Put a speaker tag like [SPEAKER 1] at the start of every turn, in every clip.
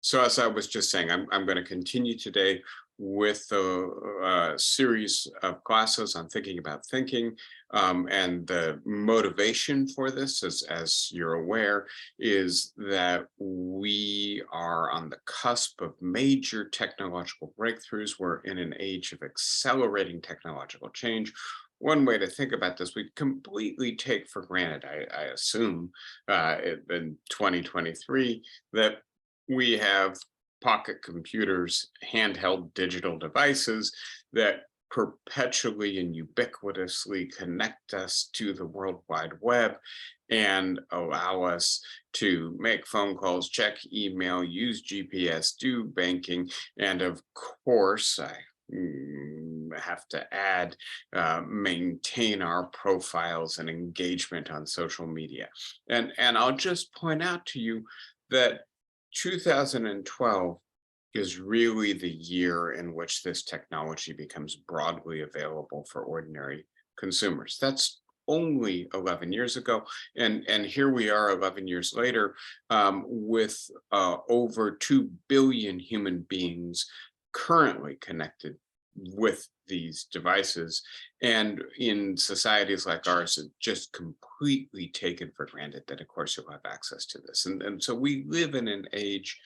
[SPEAKER 1] So as I was just saying, I'm going to continue today with the series of classes on thinking about thinking. And the motivation for this, as you're aware, is that we are on the cusp of major technological breakthroughs. We're in an age of accelerating technological change. One way to think about this, we completely take for granted, I assume, in 2023, that we have pocket computers, handheld digital devices that perpetually and ubiquitously connect us to the World Wide Web and allow us to make phone calls, check email, use GPS, do banking, and of course, I have to add, maintain our profiles and engagement on social media. And I'll just point out to you that 2012 is really the year in which this technology becomes broadly available for ordinary consumers. That's only 11 years ago. And here we are 11 years later, with over 2 billion human beings currently connected with these devices. And in societies like ours, it's just completely taken for granted that, of course, you'll have access to this. And so we live in an age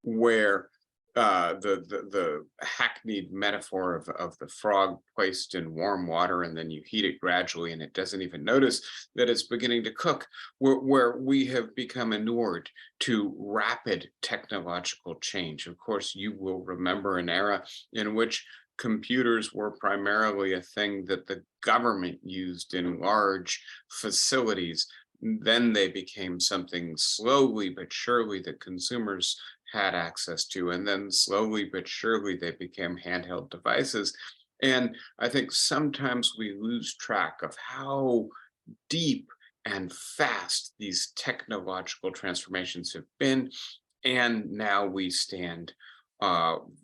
[SPEAKER 1] where the hackneyed metaphor of the frog placed in warm water and then you heat it gradually and it doesn't even notice that it's beginning to cook, where we have become inured to rapid technological change. Of course, you will remember an era in which computers were primarily a thing that the government used in large facilities. Then they became something slowly but surely that consumers had access to. And then slowly but surely they became handheld devices. And I think sometimes we lose track of how deep and fast these technological transformations have been. And now we stand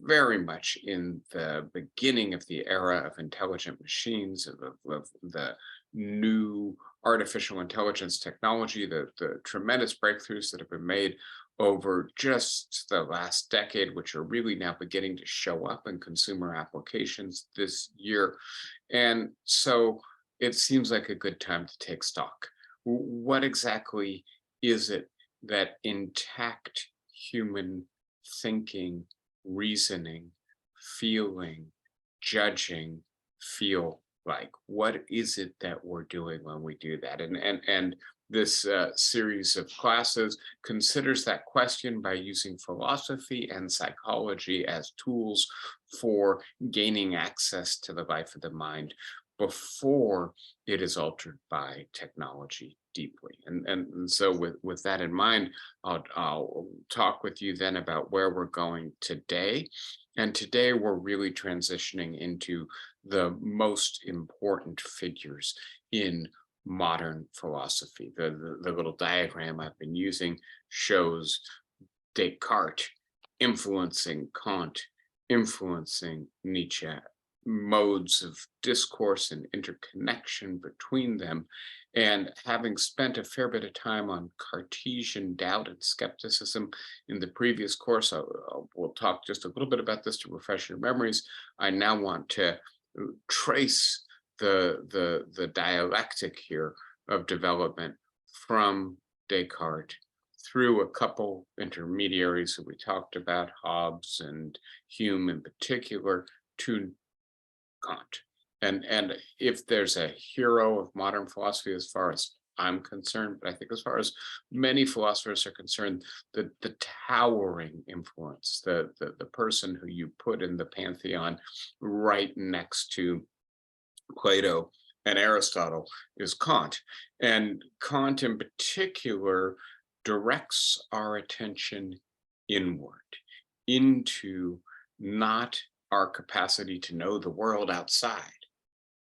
[SPEAKER 1] very much in the beginning of the era of intelligent machines, of the new artificial intelligence technology, the tremendous breakthroughs that have been made over just the last decade, which are really now beginning to show up in consumer applications this year. And so it seems like a good time to take stock. What exactly is it that intact human thinking, reasoning, feeling, judging feel like? What is it that we're doing when we do that? And this series of classes considers that question by using philosophy and psychology as tools for gaining access to the life of the mind before it is altered by technology deeply. And so with that in mind, I'll talk with you then about where we're going today. And today we're really transitioning into the most important figures in modern philosophy. The little diagram I've been using shows Descartes influencing Kant, influencing Nietzsche, modes of discourse and interconnection between them. And having spent a fair bit of time on Cartesian doubt and skepticism in the previous course, we'll talk just a little bit about this to refresh your memories. I now want to trace the dialectic here of development from Descartes through a couple intermediaries that we talked about, Hobbes and Hume in particular, to Kant. And if there's a hero of modern philosophy, as far as I'm concerned, but I think as far as many philosophers are concerned, the towering influence, the person who you put in the pantheon right next to Plato and Aristotle is Kant. And Kant in particular directs our attention inward into not our capacity to know the world outside,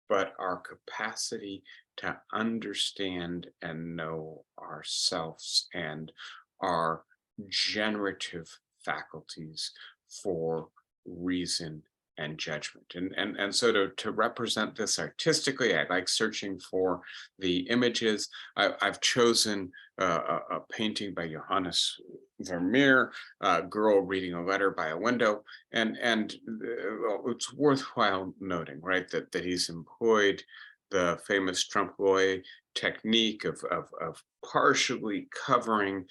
[SPEAKER 1] but our capacity to understand and know ourselves and our generative faculties for reason and judgment. And so to represent this artistically, I like searching for the images. I've chosen a painting by Johannes Vermeer, girl reading a letter by a window, and well, it's worthwhile noting, right, that he's employed the famous trompe l'oeil technique of partially covering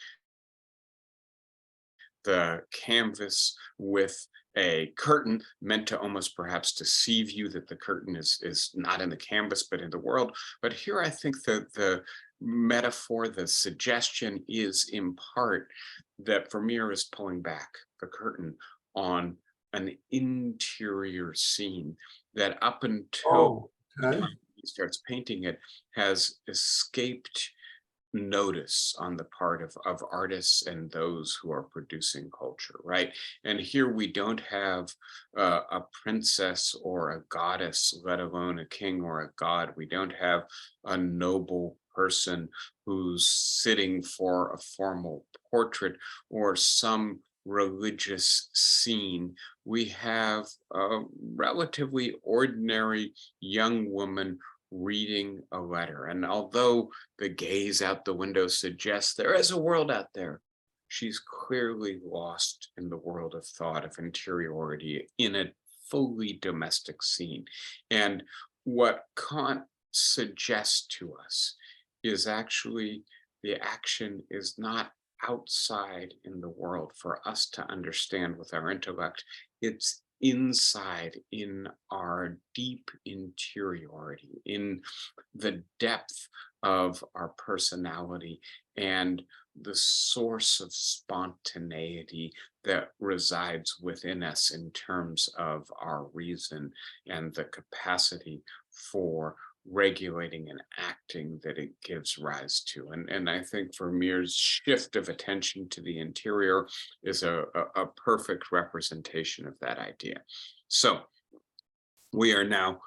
[SPEAKER 1] the canvas with a curtain meant to almost perhaps deceive you that the curtain is not in the canvas but in the world. But here I think that the metaphor, the suggestion is in part that Vermeer is pulling back the curtain on an interior scene that up until
[SPEAKER 2] Oh,
[SPEAKER 1] the
[SPEAKER 2] okay.
[SPEAKER 1] time he starts painting it has escaped notice on the part of artists and those who are producing culture, right? And here we don't have a princess or a goddess, let alone a king or a god. We don't have a noble person who's sitting for a formal portrait or some religious scene. We have a relatively ordinary young woman reading a letter. And although the gaze out the window suggests there is a world out there, she's clearly lost in the world of thought, of interiority, in a fully domestic scene. And what Kant suggests to us is actually the action is not outside in the world for us to understand with our intellect. It's inside in our deep interiority, in the depth of our personality and the source of spontaneity that resides within us in terms of our reason and the capacity for regulating and acting that it gives rise to. And I think Vermeer's shift of attention to the interior is a perfect representation of that idea. So we are now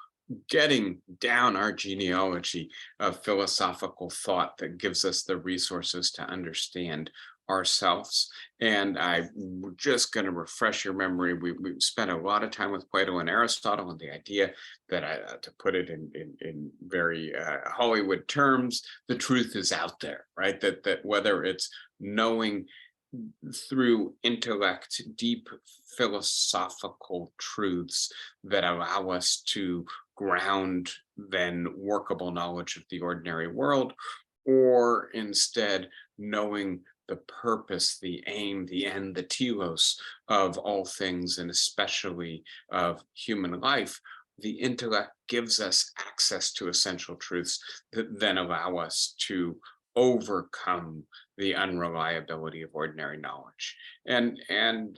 [SPEAKER 1] getting down our genealogy of philosophical thought that gives us the resources to understand ourselves. And I'm just going to refresh your memory. We spent a lot of time with Plato and Aristotle, and the idea that, to put it in very Hollywood terms, the truth is out there, right? That whether it's knowing through intellect, deep philosophical truths that allow us to ground then workable knowledge of the ordinary world, or instead knowing the purpose, the aim, the end, the telos of all things, and especially of human life. The intellect gives us access to essential truths that then allow us to overcome the unreliability of ordinary knowledge. And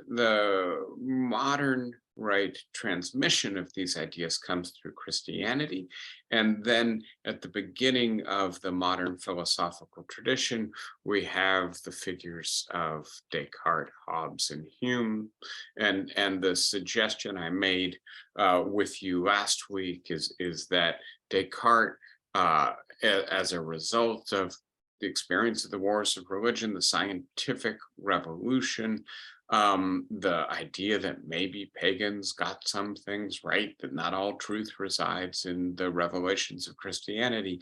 [SPEAKER 1] the modern right transmission of these ideas comes through Christianity. And then at the beginning of the modern philosophical tradition, we have the figures of Descartes, Hobbes, and Hume. And the suggestion I made with you last week is that Descartes, as a result of the experience of the wars of religion, the scientific revolution, the idea that maybe pagans got some things right, that not all truth resides in the revelations of Christianity,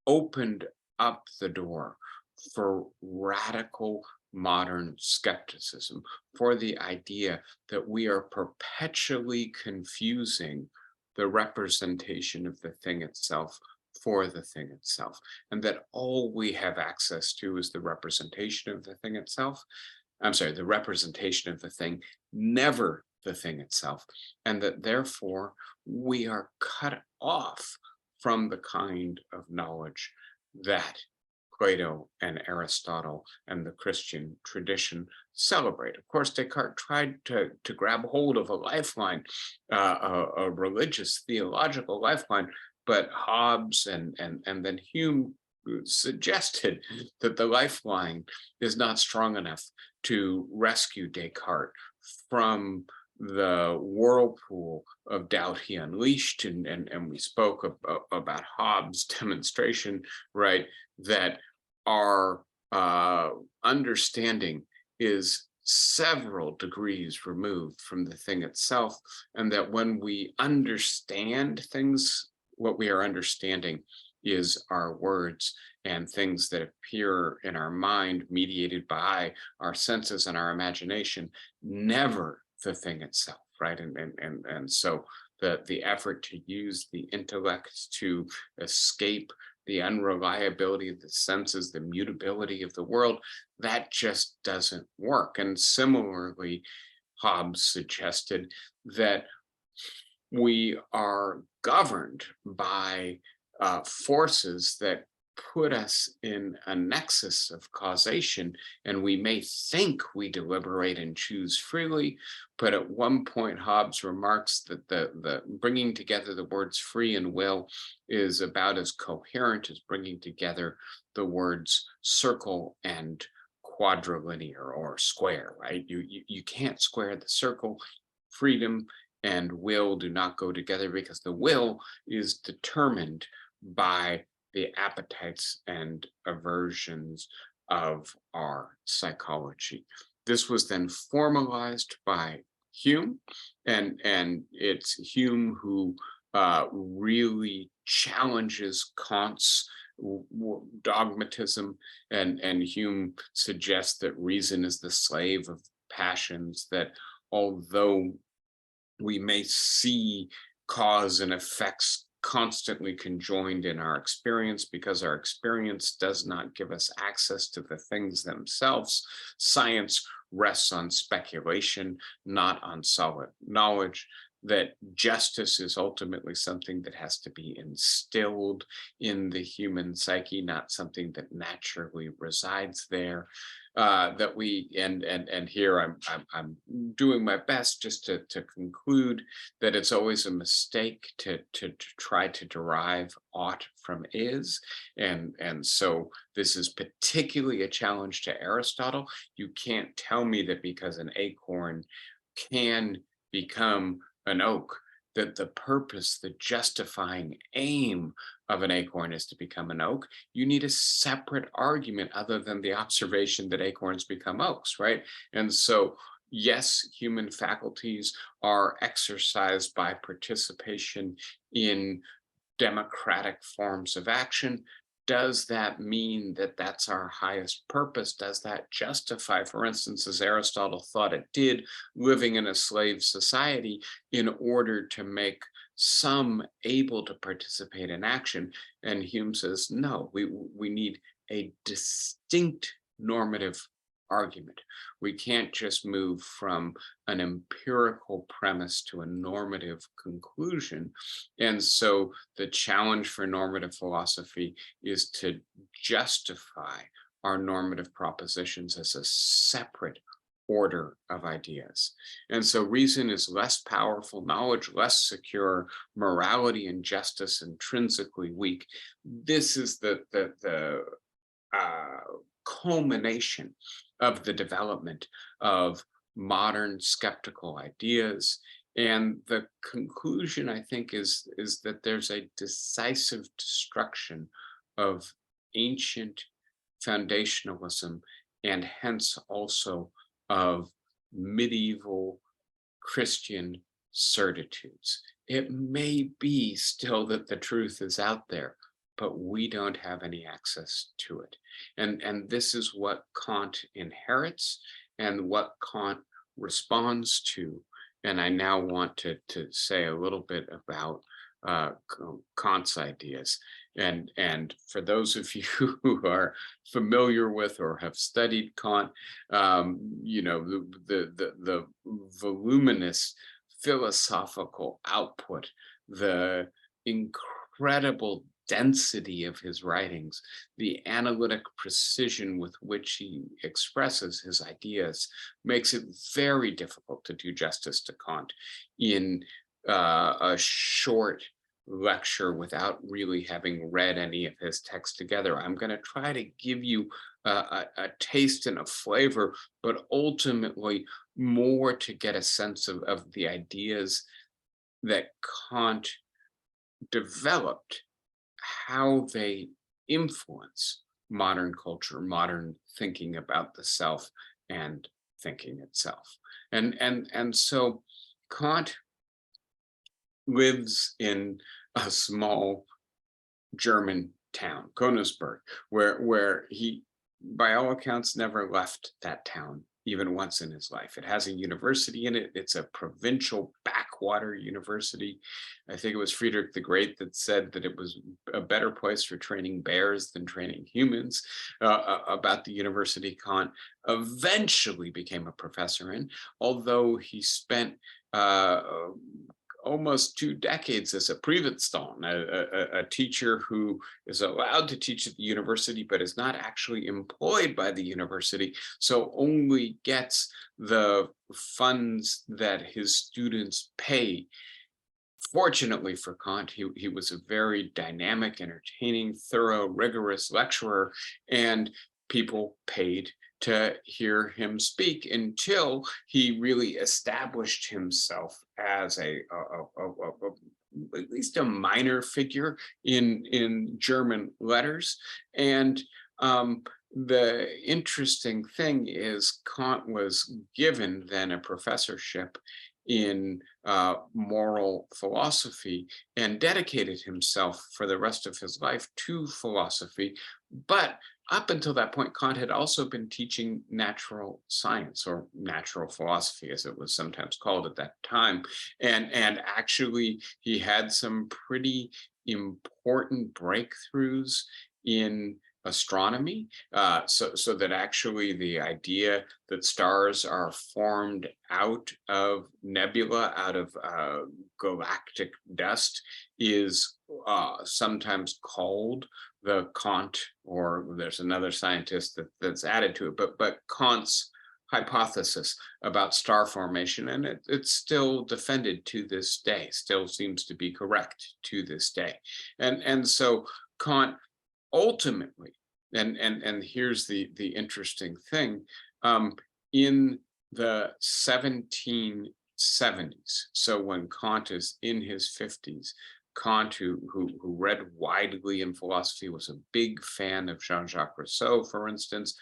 [SPEAKER 1] opened up the door for radical modern skepticism, for the idea that we are perpetually confusing the representation of the thing itself for the thing itself, and that all we have access to is the representation of the thing itself. I'm sorry, the representation of the thing, never the thing itself, and that therefore we are cut off from the kind of knowledge that Plato and Aristotle and the Christian tradition celebrate. Of course, Descartes tried to grab hold of a lifeline, a religious, theological lifeline, but Hobbes and then Hume suggested that the lifeline is not strong enough to rescue Descartes from the whirlpool of doubt he unleashed. And we spoke about Hobbes' demonstration, right, that our understanding is several degrees removed from the thing itself, and that when we understand things, what we are understanding is our words and things that appear in our mind, mediated by our senses and our imagination, never the thing itself, right? And so the effort to use the intellect to escape the unreliability of the senses, the mutability of the world, that just doesn't work. And similarly, Hobbes suggested that we are governed by forces that put us in a nexus of causation, and we may think we deliberate and choose freely, but at one point Hobbes remarks that the bringing together the words free and will is about as coherent as bringing together the words circle and quadrilinear or square, right? You can't square the circle. Freedom and will do not go together, because the will is determined by the appetites and aversions of our psychology. This was then formalized by Hume, and it's Hume who really challenges Kant's dogmatism, and Hume suggests that reason is the slave of passions, that although we may see cause and effects constantly conjoined in our experience, because our experience does not give us access to the things themselves. Science rests on speculation, not on solid knowledge. That justice is ultimately something that has to be instilled in the human psyche, not something that naturally resides there. That we and here I'm doing my best just to conclude that it's always a mistake to try to derive ought from is, and so this is particularly a challenge to Aristotle. You can't tell me that because an acorn can become an oak, that the purpose, the justifying aim of an acorn is to become an oak. You need a separate argument other than the observation that acorns become oaks, right? And so, yes, human faculties are exercised by participation in democratic forms of action. Does that mean that that's our highest purpose? Does that justify, for instance, as Aristotle thought it did, living in a slave society in order to make some able to participate in action? And Hume says, no, we need a distinct normative argument. We can't just move from an empirical premise to a normative conclusion. And so the challenge for normative philosophy is to justify our normative propositions as a separate order of ideas. And so reason is less powerful, knowledge less secure, morality and justice intrinsically weak. This is the culmination of the development of modern skeptical ideas. And the conclusion, I think, is that there's a decisive destruction of ancient foundationalism, and hence also of medieval Christian certitudes. It may be still that the truth is out there, but we don't have any access to it. And this is what Kant inherits and what Kant responds to. And I now want to say a little bit about Kant's ideas. And for those of you who are familiar with or have studied Kant, you know, the voluminous philosophical output, the incredible density of his writings, the analytic precision with which he expresses his ideas, makes it very difficult to do justice to Kant in a short lecture without really having read any of his texts together. I'm going to try to give you a taste and a flavor, but ultimately more to get a sense of the ideas that Kant developed, how they influence modern culture, modern thinking about the self and thinking itself. And so Kant lives in a small German town, Königsberg, where he, by all accounts, never left that town even once in his life. It has a university in it. It's a provincial backwater university. I think it was Friedrich the Great that said that it was a better place for training bears than training humans. About the university Kant eventually became a professor in, although he spent uh, almost 2 decades as a Privatstand, a teacher who is allowed to teach at the university, but is not actually employed by the university, so only gets the funds that his students pay. Fortunately for Kant, he was a very dynamic, entertaining, thorough, rigorous lecturer, and people paid to hear him speak until he really established himself as at least a minor figure in German letters. And the interesting thing is Kant was given then a professorship in moral philosophy and dedicated himself for the rest of his life to philosophy. But up until that point, Kant had also been teaching natural science, or natural philosophy, as it was sometimes called at that time. And actually, he had some pretty important breakthroughs in astronomy, so that actually the idea that stars are formed out of nebula, out of galactic dust, is sometimes called the Kant, or there's another scientist that's added to it, but Kant's hypothesis about star formation, and it's still defended to this day, still seems to be correct to this day. And so Kant ultimately, and here's the interesting thing, in the 1770s, so when Kant is in his 50s, Kant, who read widely in philosophy, was a big fan of Jean-Jacques Rousseau, for instance,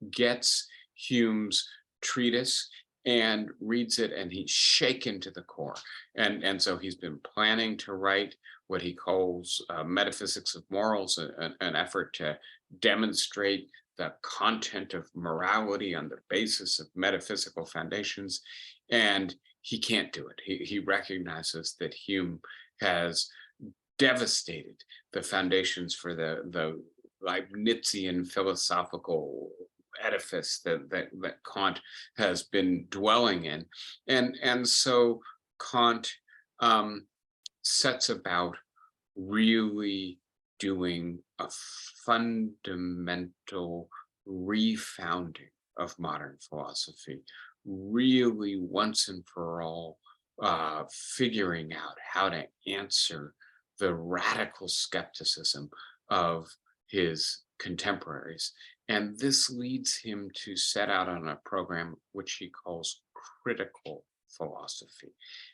[SPEAKER 1] gets Hume's treatise and reads it, and he's shaken to the core. And so he's been planning to write what he calls Metaphysics of Morals, an effort to demonstrate the content of morality on the basis of metaphysical foundations. And he can't do it. He recognizes that Hume has devastated the foundations for the Leibnizian philosophical edifice that Kant has been dwelling in. And so Kant sets about really doing a fundamental refounding of modern philosophy, really once and for all figuring out how to answer the radical skepticism of his contemporaries. And this leads him to set out on a program which he calls critical philosophy.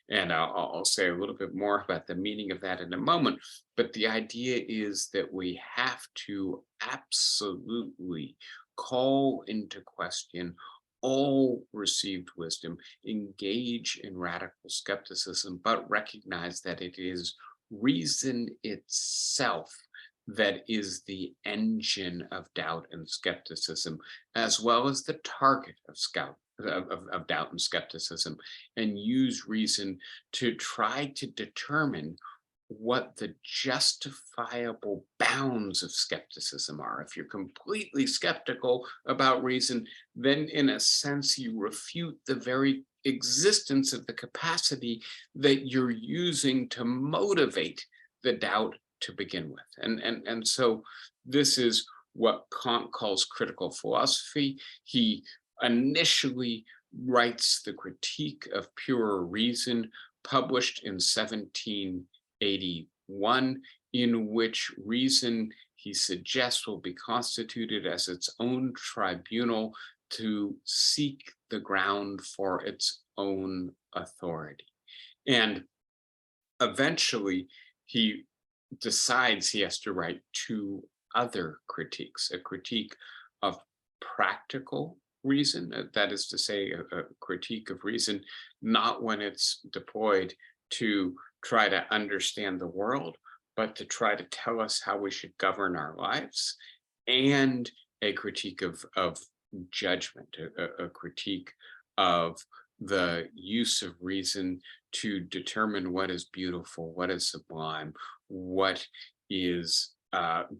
[SPEAKER 1] And I'll say a little bit more about the meaning of that in a moment. But the idea is that we have to absolutely call into question all received wisdom, engage in radical skepticism, but recognize that it is reason itself that is the engine of doubt and skepticism, as well as the target of doubt and skepticism, and use reason to try to determine what the justifiable bounds of skepticism are. If you're completely skeptical about reason, then in a sense you refute the very existence of the capacity that you're using to motivate the doubt to begin with. And so this is what Kant calls critical philosophy. He initially writes the Critique of Pure Reason, published in 1781, in which reason, he suggests, will be constituted as its own tribunal to seek the ground for its own authority. And eventually, he decides he has to write two other critiques, a critique of practical reason, that is to say, a critique of reason, not when it's deployed to try to understand the world, but to try to tell us how we should govern our lives, and a critique of judgment, a critique of the use of reason to determine what is beautiful, what is sublime, what is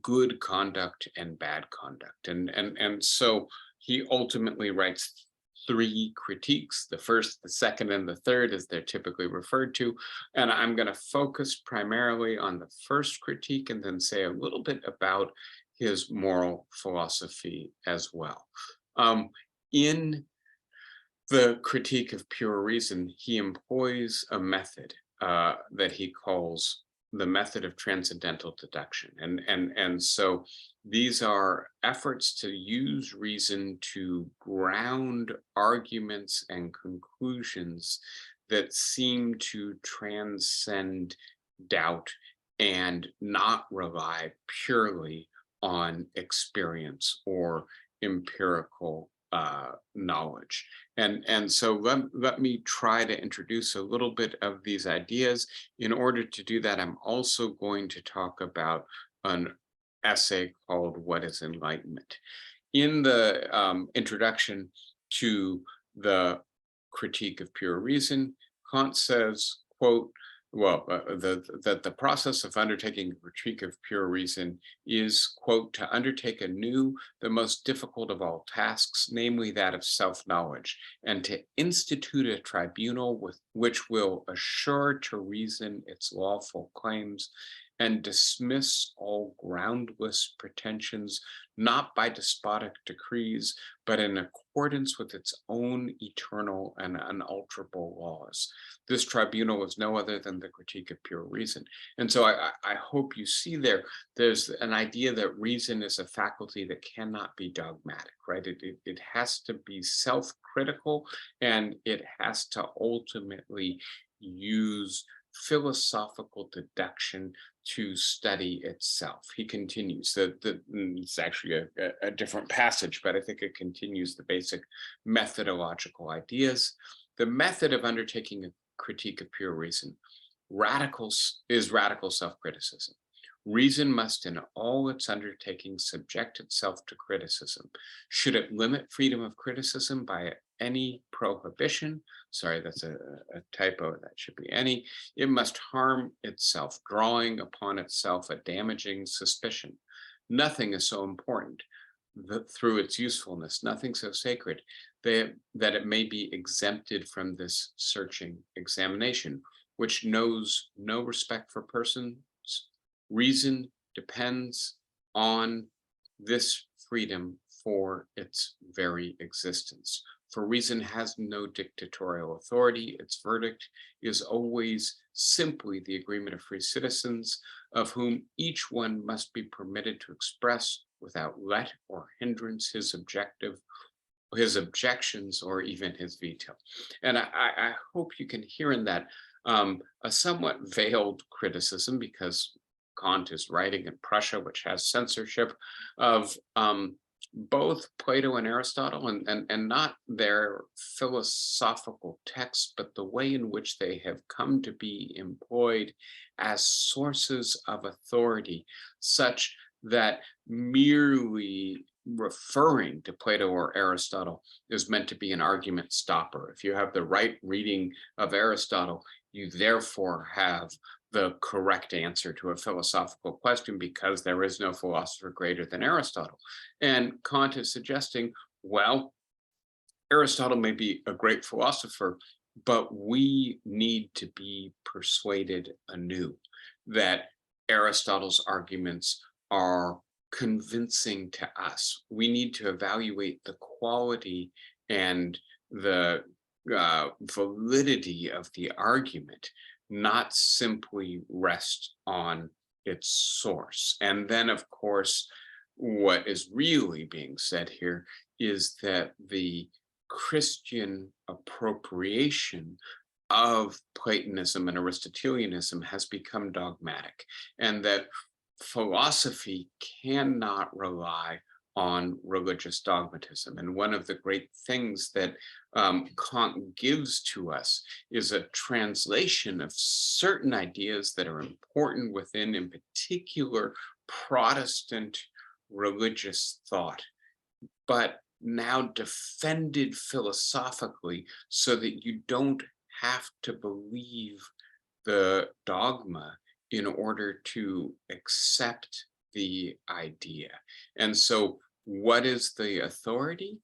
[SPEAKER 1] good conduct and bad conduct. And so he ultimately writes three critiques: the first, the second, and the third, as they're typically referred to. And I'm going to focus primarily on the first critique and then say a little bit about his moral philosophy as well. In the critique of pure reason, he employs a method that he calls the method of transcendental deduction. And so these are efforts to use reason to ground arguments and conclusions that seem to transcend doubt and not rely purely on experience or empirical knowledge. And so let me try to introduce a little bit of these ideas. In order to do that, I'm also going to talk about an essay called What is Enlightenment? In the introduction to the critique of pure reason, Kant says, quote, that the process of undertaking a critique of pure reason is, quote, to undertake anew the most difficult of all tasks, namely that of self-knowledge, and to institute a tribunal which will assure to reason its lawful claims and dismiss all groundless pretensions, not by despotic decrees, but in accordance with its own eternal and unalterable laws. This tribunal is no other than the critique of pure reason. And so I hope you see there's an idea that reason is a faculty that cannot be dogmatic, right? It has to be self-critical, and it has to ultimately use philosophical deduction to study itself. He continues that it's actually a different passage, but I think it continues the basic methodological ideas. The method of undertaking a critique of pure reason is radical self-criticism. Reason must in all its undertakings subject itself to criticism. Should it limit freedom of criticism by any prohibition, sorry, that's a typo, that should be any, it must harm itself, drawing upon itself a damaging suspicion. Nothing is so important through its usefulness, nothing so sacred that it may be exempted from this searching examination, which knows no respect for persons. Reason depends on this freedom for its very existence. For reason has no dictatorial authority. Its verdict is always simply the agreement of free citizens, of whom each one must be permitted to express without let or hindrance his objections, or even his veto. And I hope you can hear in that a somewhat veiled criticism, because Kant is writing in Prussia, which has censorship, of both Plato and Aristotle, and not their philosophical texts, but the way in which they have come to be employed as sources of authority, such that merely referring to Plato or Aristotle is meant to be an argument stopper. If you have the right reading of Aristotle, you therefore have the correct answer to a philosophical question, because there is no philosopher greater than Aristotle. And Kant is suggesting, well, Aristotle may be a great philosopher, but we need to be persuaded anew that Aristotle's arguments are convincing to us. We need to evaluate the quality and the validity of the argument, not simply rest on its source. And then, of course, what is really being said here is that the Christian appropriation of Platonism and Aristotelianism has become dogmatic, and that philosophy cannot rely on religious dogmatism. And one of the great things that Kant gives to us is a translation of certain ideas that are important within, in particular, Protestant religious thought, but now defended philosophically so that you don't have to believe the dogma in order to accept the idea. And so, what is the authority?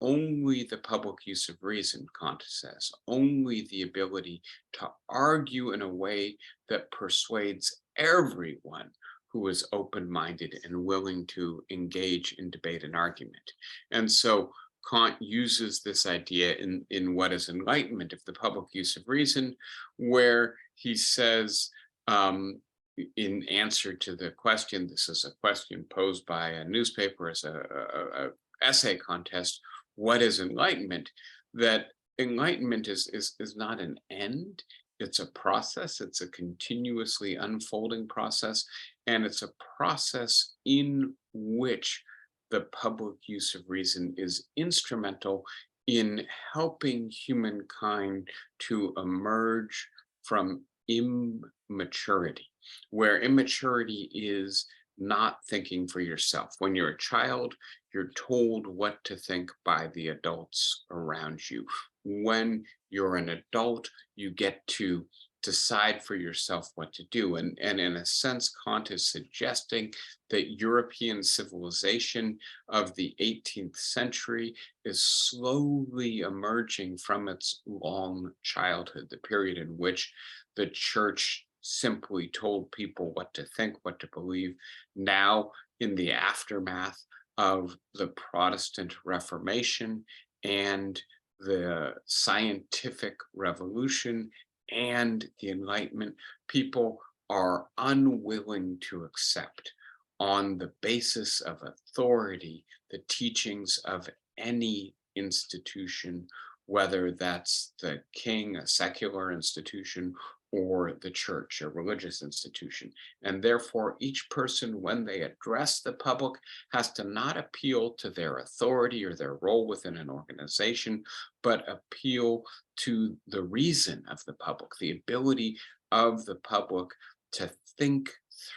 [SPEAKER 1] Only the public use of reason, Kant says, only the ability to argue in a way that persuades everyone who is open-minded and willing to engage in debate and argument. And so Kant uses this idea in what is Enlightenment of the public use of reason, where he says, in answer to the question, this is a question posed by a newspaper as a essay contest, what is enlightenment? That enlightenment is not an end, it's a process, it's a continuously unfolding process, and it's a process in which the public use of reason is instrumental in helping humankind to emerge from immaturity, where immaturity is not thinking for yourself. When you're a child, you're told what to think by the adults around you. When you're an adult, you get to decide for yourself what to do. And in a sense, Kant is suggesting that European civilization of the 18th century is slowly emerging from its long childhood, the period in which the church simply told people what to think, what to believe. Now, in the aftermath of the Protestant Reformation and the scientific revolution and the Enlightenment, people are unwilling to accept, on the basis of authority, the teachings of any institution, whether that's the king, a secular institution, or the church, a religious institution. And therefore, each person, when they address the public, has to not appeal to their authority or their role within an organization, but appeal to the reason of the public, the ability of the public to think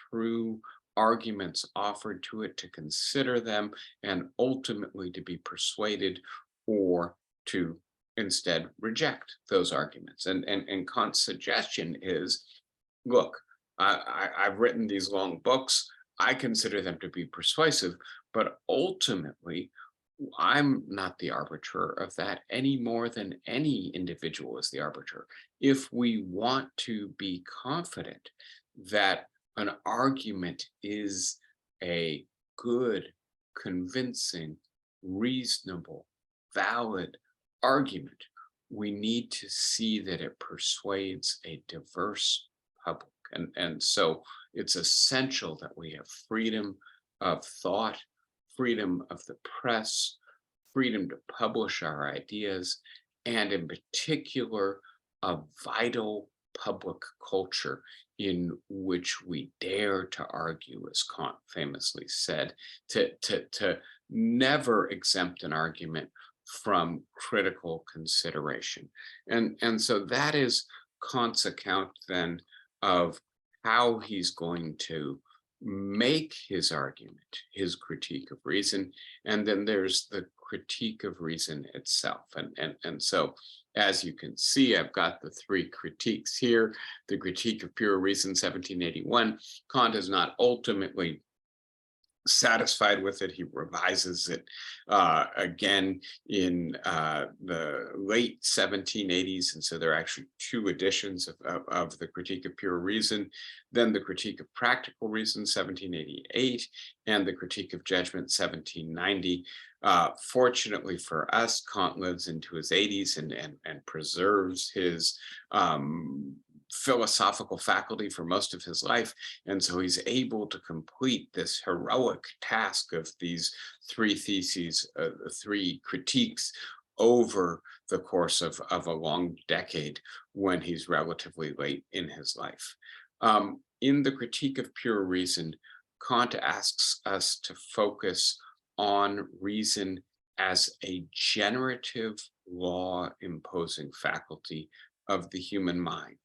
[SPEAKER 1] through arguments offered to it, to consider them, and ultimately to be persuaded or to instead reject those arguments. And Kant's suggestion is, look, I've written these long books, I consider them to be persuasive, but ultimately, I'm not the arbiter of that any more than any individual is the arbiter. If we want to be confident that an argument is a good, convincing, reasonable, valid argument, we need to see that it persuades a diverse public. And so it's essential that we have freedom of thought, freedom of the press, freedom to publish our ideas, and in particular, a vital public culture in which we dare to argue, as Kant famously said, to never exempt an argument from critical consideration. And so that is Kant's account then of how he's going to make his argument, his critique of reason. And then there's the critique of reason itself. And so, as you can see, I've got the three critiques here. The critique of pure reason, 1781. Kant is not ultimately satisfied with it. He revises it again in the late 1780s. And so there are actually two editions of the Critique of Pure Reason, then the Critique of Practical Reason, 1788, and the Critique of Judgment, 1790. Fortunately for us, Kant lives into his 80s and preserves his philosophical faculty for most of his life. And so he's able to complete this heroic task of these three theses, three critiques over the course of a long decade when he's relatively late in his life. In the Critique of Pure Reason, Kant asks us to focus on reason as a generative law imposing faculty of the human mind.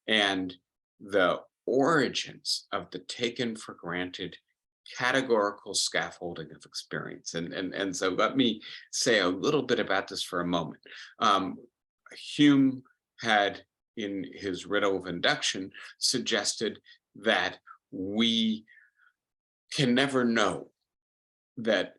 [SPEAKER 1] And the origins of the taken for granted categorical scaffolding of experience. And so let me say a little bit about this for a moment. Hume had, in his riddle of induction, suggested that we can never know that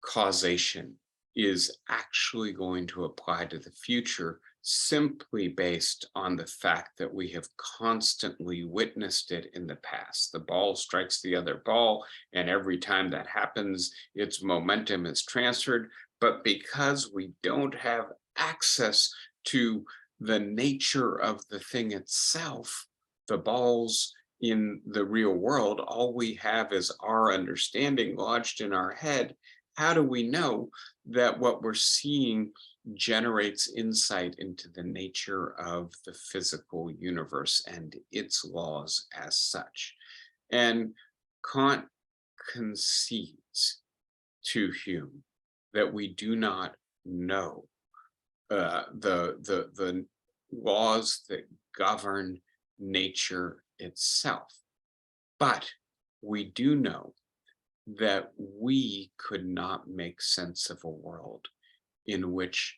[SPEAKER 1] causation is actually going to apply to the future simply based on the fact that we have constantly witnessed it in the past. The ball strikes the other ball, and every time that happens, its momentum is transferred. But because we don't have access to the nature of the thing itself, the balls in the real world, all we have is our understanding lodged in our head. How do we know that what we're seeing generates insight into the nature of the physical universe and its laws as such? And Kant concedes to Hume that we do not know the laws that govern nature itself, but we do know that we could not make sense of a world in which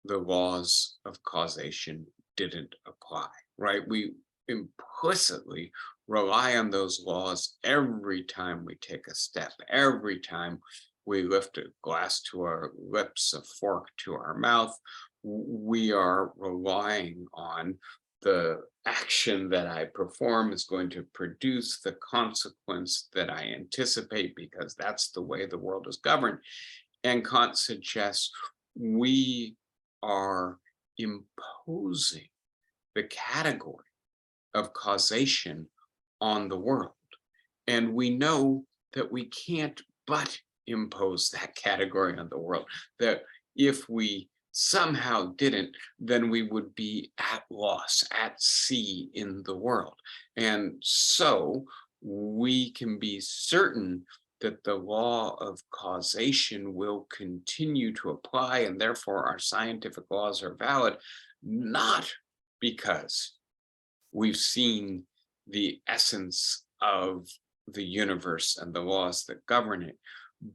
[SPEAKER 1] the laws of causation didn't apply, right? We implicitly rely on those laws every time we take a step, every time we lift a glass to our lips, a fork to our mouth. We are relying on the action that I perform is going to produce the consequence that I anticipate, because that's the way the world is governed. And Kant suggests we are imposing the category of causation on the world. And we know that we can't but impose that category on the world, that if we somehow didn't, then we would be at loss, at sea in the world. And so we can be certain that the law of causation will continue to apply, and therefore our scientific laws are valid, not because we've seen the essence of the universe and the laws that govern it,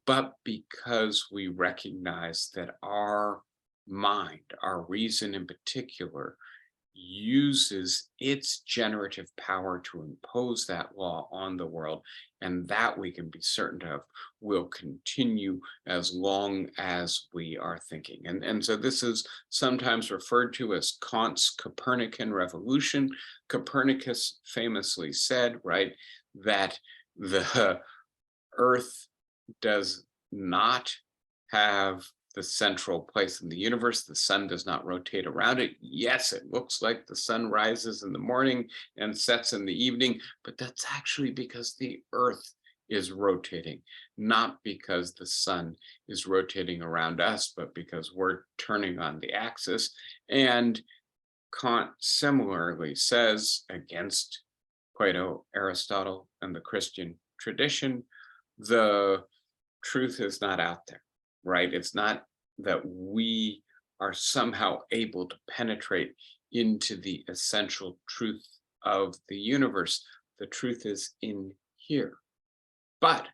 [SPEAKER 1] but because we recognize that our mind, our reason in particular, uses its generative power to impose that law on the world, and that we can be certain of will continue as long as we are thinking. And so this is sometimes referred to as Kant's Copernican revolution. Copernicus famously said, right, that the Earth does not have the central place in the universe. The sun does not rotate around it. Yes, it looks like the sun rises in the morning and sets in the evening, but that's actually because the Earth is rotating, not because the sun is rotating around us, but because we're turning on the axis. And Kant similarly says, against Plato, Aristotle, and the Christian tradition, the truth is not out there, right? It's not that we are somehow able to penetrate into the essential truth of the universe. The truth is in here. But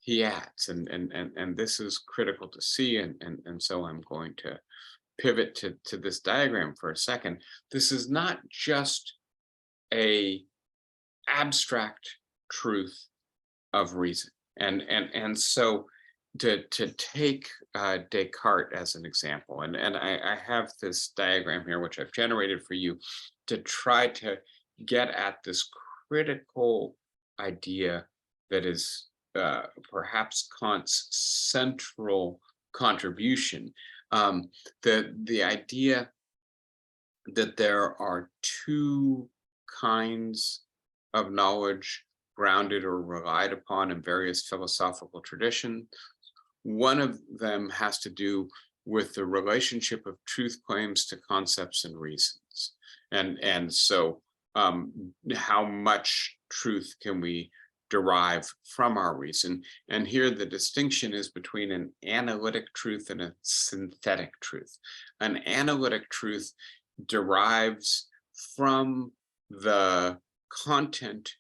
[SPEAKER 1] he adds, and this is critical to see, and so I'm going to pivot to this diagram for a second. This is not just a abstract truth of reason. And so to take Descartes as an example, and I have this diagram here, which I've generated for you, to try to get at this critical idea that is perhaps Kant's central contribution. The idea that there are two kinds of knowledge grounded or relied upon in various philosophical traditions. One of them has to do with the relationship of truth claims to concepts and reasons. And so how much truth can we derive from our reason. And here the distinction is between an analytic truth and a synthetic truth. An analytic truth derives from the content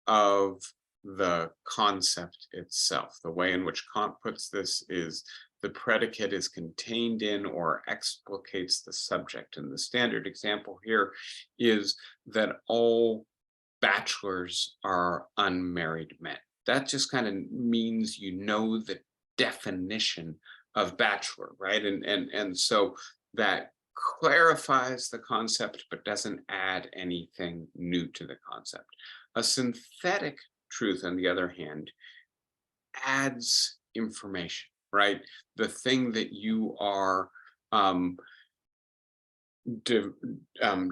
[SPEAKER 1] of the concept itself. The way in which Kant puts this is the predicate is contained in or explicates the subject. And the standard example here is that all bachelors are unmarried men. That just kind of means you know the definition of bachelor, right? And so that clarifies the concept but doesn't add anything new to the concept. A synthetic truth, on the other hand, adds information, right? The thing that you are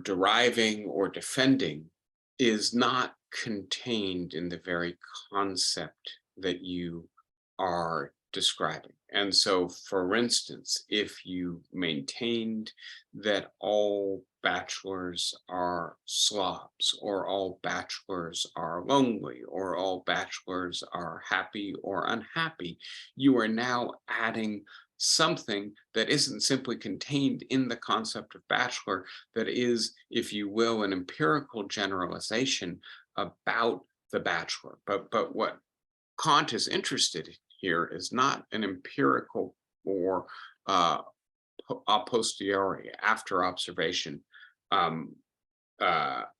[SPEAKER 1] deriving or defending is not contained in the very concept that you are describing. And so, for instance, if you maintained that all bachelors are slobs, or all bachelors are lonely, or all bachelors are happy or unhappy, you are now adding something that isn't simply contained in the concept of bachelor, that is, if you will, an empirical generalization about the bachelor. But what Kant is interested in here is not an empirical or a posteriori, after observation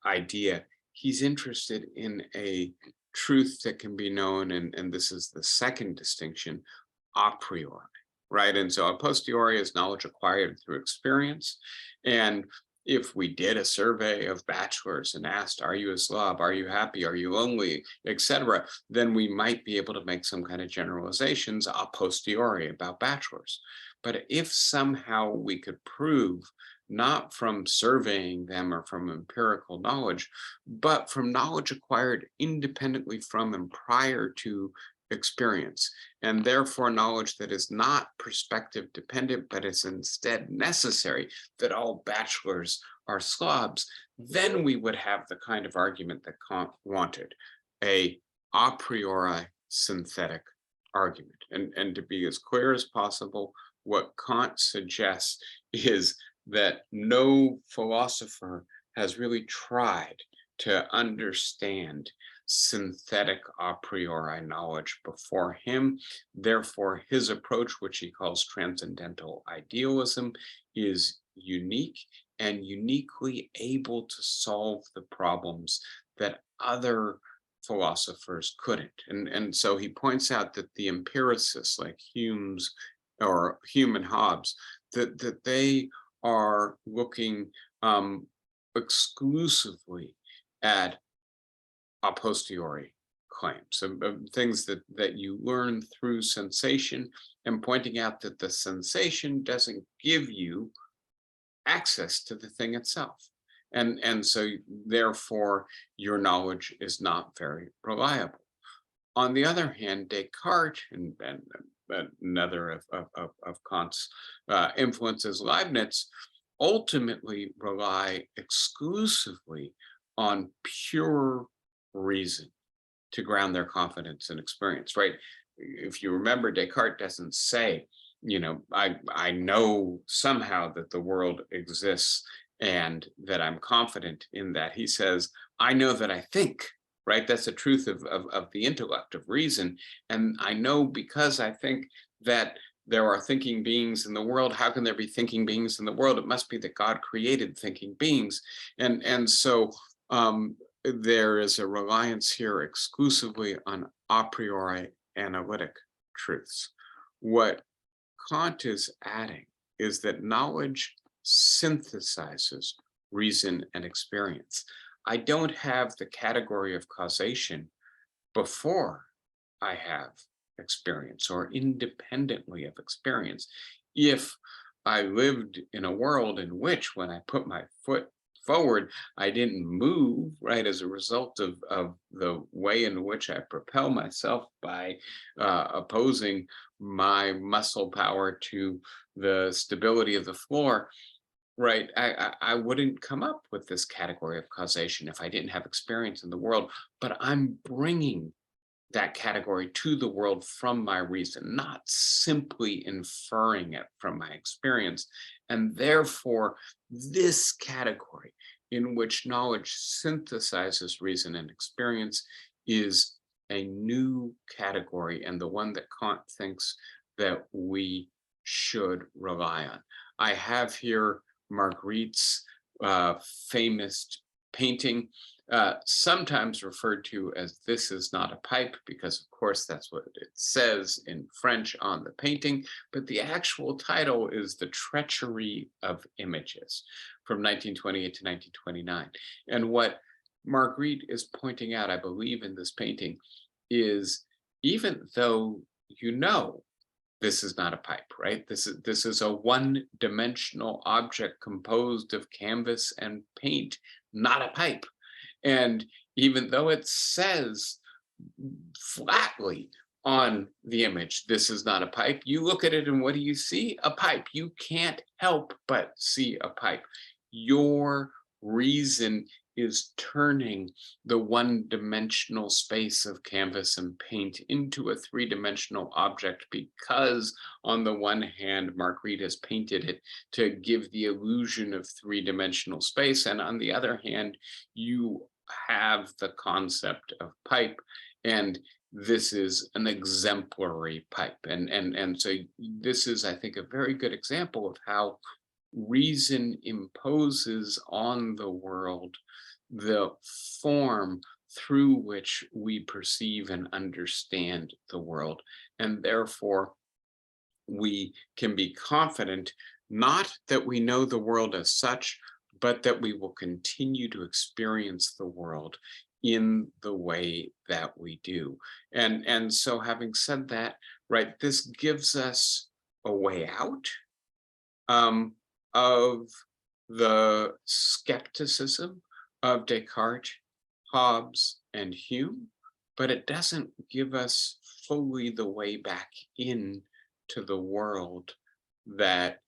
[SPEAKER 1] idea. He's interested in a truth that can be known, and this is the second distinction, a priori, right? And so a posteriori is knowledge acquired through experience. And if we did a survey of bachelors and asked, are you a slob, are you happy, are you lonely, etc., then we might be able to make some kind of generalizations a posteriori about bachelors. But if somehow we could prove, not from surveying them or from empirical knowledge, but from knowledge acquired independently from and prior to experience, and therefore knowledge that is not perspective dependent, but is instead necessary, that all bachelors are slobs, then we would have the kind of argument that Kant wanted, a priori synthetic argument. And to be as clear as possible, what Kant suggests is that no philosopher has really tried to understand synthetic a priori knowledge before him. Therefore, his approach, which he calls transcendental idealism, is unique and uniquely able to solve the problems that other philosophers couldn't. And so he points out that the empiricists like Hume and Hobbes, that they are looking exclusively at a posteriori claims, things that you learn through sensation, and pointing out that the sensation doesn't give you access to the thing itself. And so therefore your knowledge is not very reliable. On the other hand, Descartes and another of Kant's influences, Leibniz, ultimately rely exclusively on pure reason to ground their confidence and experience, right? If you remember, Descartes doesn't say, I know somehow that the world exists and that I'm confident in that. He says, I know that I think, right? That's the truth of the intellect, of reason. And I know because I think that there are thinking beings in the world. How can there be thinking beings in the world? It must be that God created thinking beings. And so there is a reliance here exclusively on a priori analytic truths. What Kant is adding is that knowledge synthesizes reason and experience. I don't have the category of causation before I have experience or independently of experience. If I lived in a world in which, when I put my foot forward, I didn't move, right, as a result of the way in which I propel myself by opposing my muscle power to the stability of the floor, right, I wouldn't come up with this category of causation if I didn't have experience in the world. But I'm bringing that category to the world from my reason, not simply inferring it from my experience. And therefore, this category in which knowledge synthesizes reason and experience is a new category, and the one that Kant thinks that we should rely on. I have here Marguerite's famous painting, sometimes referred to as "This is not a pipe," because of course that's what it says in French on the painting, but the actual title is "The Treachery of Images" from 1928 to 1929. And what Marguerite is pointing out, I believe, in this painting is, even though you know this is not a pipe, right? This is a one-dimensional object composed of canvas and paint, not a pipe. And even though it says flatly on the image, this is not a pipe, you look at it and what do you see? A pipe. You can't help but see a pipe. Your reason is turning the one-dimensional space of canvas and paint into a three-dimensional object, because on the one hand, Marguerite has painted it to give the illusion of three-dimensional space, and on the other hand, you have the concept of pipe, and this is an exemplary pipe. And so this is, I think, a very good example of how reason imposes on the world the form through which we perceive and understand the world. And therefore, we can be confident, not that we know the world as such, but that we will continue to experience the world in the way that we do. And so, having said that, right, this gives us a way out of the skepticism of Descartes, Hobbes, and Hume, but it doesn't give us fully the way back in to the world that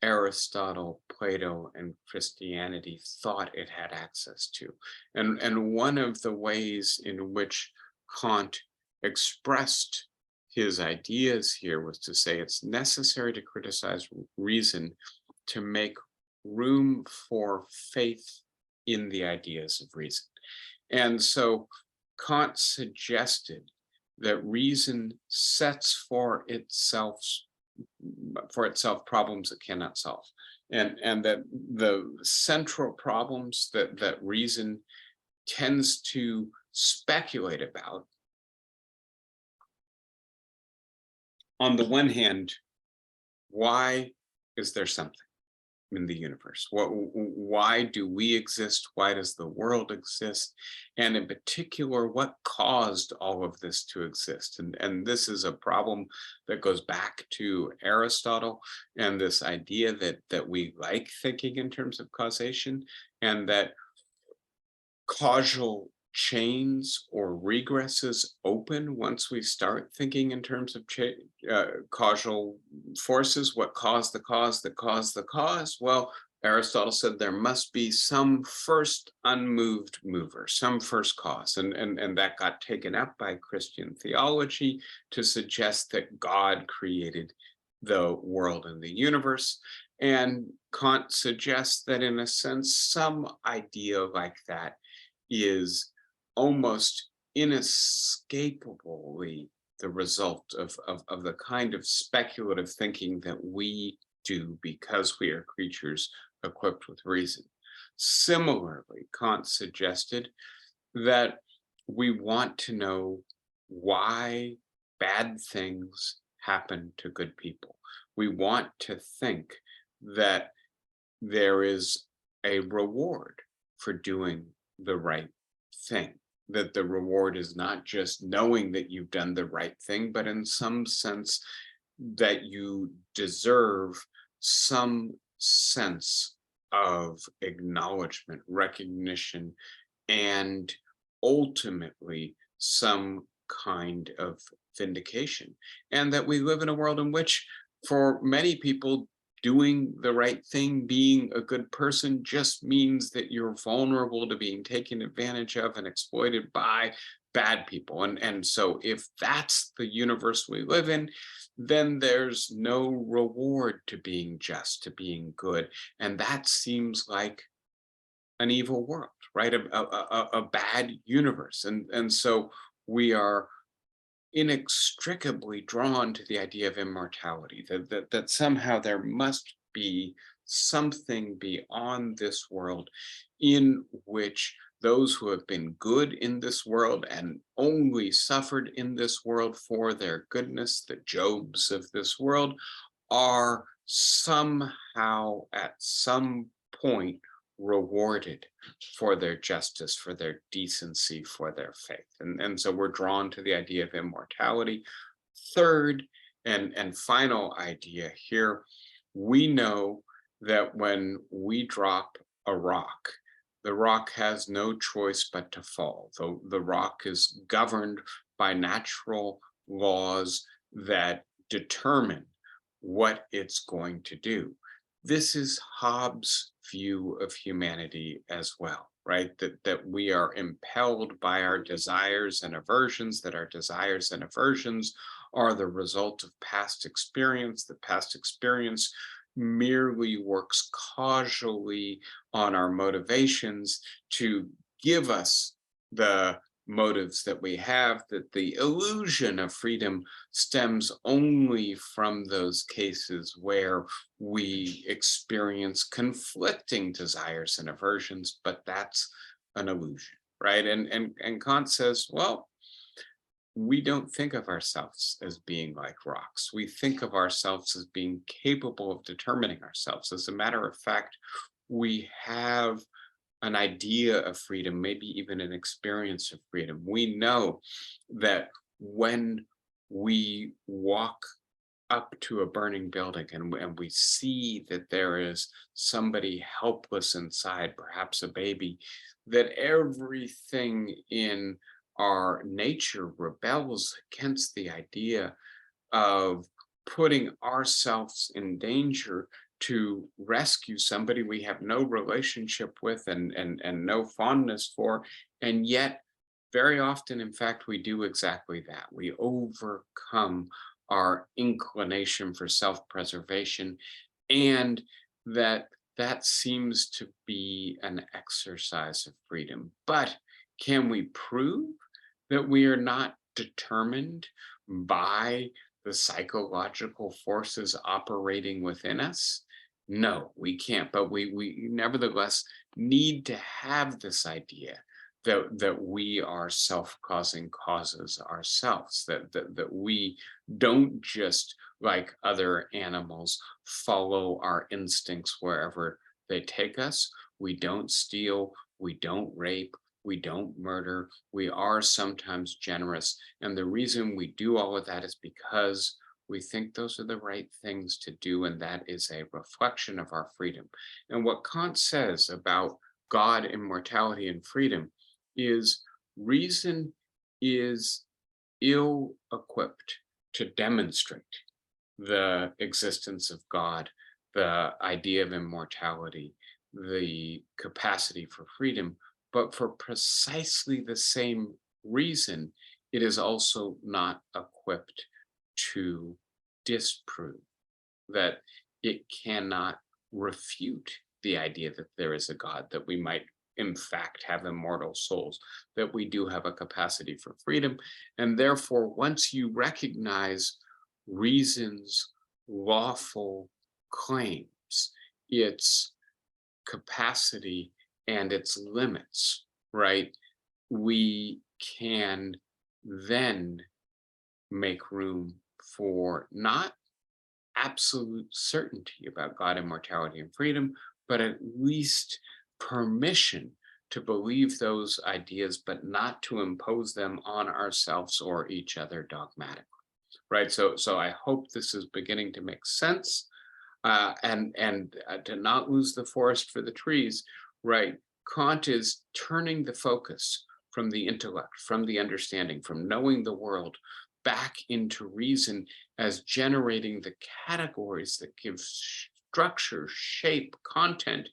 [SPEAKER 1] Aristotle, Plato, and Christianity thought it had access to. And one of the ways in which Kant expressed his ideas here was to say it's necessary to criticize reason to make room for faith in the ideas of reason. And so Kant suggested that reason sets for itself problems it cannot solve, and that the central problems that reason tends to speculate about, on the one hand, why is there something in the universe? Why do we exist? Why does the world exist? And in particular, what caused all of this to exist? And this is a problem that goes back to Aristotle, and this idea that we like thinking in terms of causation, and that causal chains or regresses open once we start thinking in terms of causal forces. What caused the cause that caused the cause? Well, Aristotle said there must be some first unmoved mover, some first cause. And that got taken up by Christian theology to suggest that God created the world and the universe. And Kant suggests that, in a sense, some idea like that is almost inescapably the result of the kind of speculative thinking that we do because we are creatures equipped with reason. Similarly, Kant suggested that we want to know why bad things happen to good people. We want to think that there is a reward for doing the right thing, that the reward is not just knowing that you've done the right thing, but in some sense that you deserve some sense of acknowledgement, recognition, and ultimately some kind of vindication. And that we live in a world in which, for many people, doing the right thing, being a good person, just means that you're vulnerable to being taken advantage of and exploited by bad people. And so if that's the universe we live in, then there's no reward to being just, to being good. And that seems like an evil world, right? A bad universe. And so we are inextricably drawn to the idea of immortality, that somehow there must be something beyond this world in which those who have been good in this world and only suffered in this world for their goodness, the Jobs of this world, are somehow at some point rewarded for their justice, for their decency, for their faith. And so we're drawn to the idea of immortality. Third and final idea here, we know that when we drop a rock, the rock has no choice but to fall. The rock is governed by natural laws that determine what it's going to do. This is Hobbes' view of humanity as well, right? That we are impelled by our desires and aversions, that our desires and aversions are the result of past experience, that past experience merely works causally on our motivations to give us the motives that we have, that the illusion of freedom stems only from those cases where we experience conflicting desires and aversions, but that's an illusion, right? And Kant says, well, we don't think of ourselves as being like rocks. We think of ourselves as being capable of determining ourselves. As a matter of fact, we have an idea of freedom, maybe even an experience of freedom. We know that when we walk up to a burning building and we see that there is somebody helpless inside, perhaps a baby, that everything in our nature rebels against the idea of putting ourselves in danger to rescue somebody we have no relationship with and no fondness for. And yet, very often, in fact, we do exactly that. We overcome our inclination for self-preservation, and that seems to be an exercise of freedom. But can we prove that we are not determined by the psychological forces operating within us? No, we can't, but we nevertheless need to have this idea that we are self-causing causes ourselves, that we don't just, like other animals, follow our instincts wherever they take us. We don't steal, we don't rape, we don't murder, we are sometimes generous. And the reason we do all of that is because we think those are the right things to do, and that is a reflection of our freedom. And what Kant says about God, immortality, and freedom is reason is ill-equipped to demonstrate the existence of God, the idea of immortality, the capacity for freedom, but for precisely the same reason, it is also not equipped to disprove, that it cannot refute the idea that there is a God, that we might in fact have immortal souls, that we do have a capacity for freedom. And therefore, once you recognize reason's lawful claims, its capacity and its limits, right, we can then make room for not absolute certainty about God, immortality, and freedom, but at least permission to believe those ideas, but not to impose them on ourselves or each other dogmatically, right? So I hope this is beginning to make sense, and to not lose the forest for the trees, right? Kant is turning the focus from the intellect, from the understanding, from knowing the world, back into reason as generating the categories that give structure, shape, content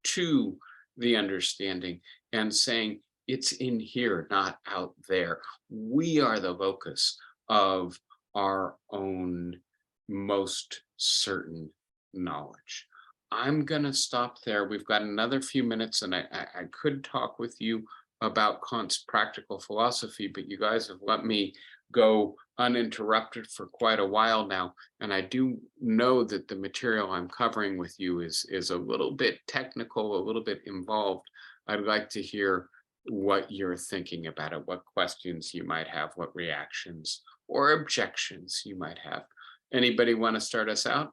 [SPEAKER 1] to the understanding, and saying It's in here, not out there. We are the locus of our own most certain knowledge. I'm going to stop there. We've got another few minutes, and I could talk with you about Kant's practical philosophy, but you guys have let me go uninterrupted for quite a while now. And I do know that the material I'm covering with you is a little bit technical, a little bit involved. I'd like to hear what you're thinking about it, what questions you might have, what reactions or objections you might have. Anybody want to start us out?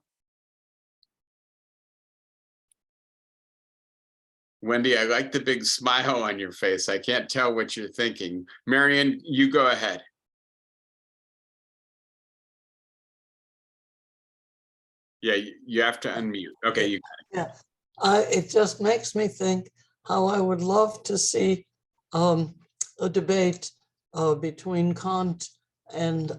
[SPEAKER 1] Wendy, I like the big smile on your face. I can't tell what you're thinking. Marion, you go ahead. Yeah, you have to unmute. Okay, you got
[SPEAKER 2] it. Yeah, it just makes me think how I would love to see a debate between Kant and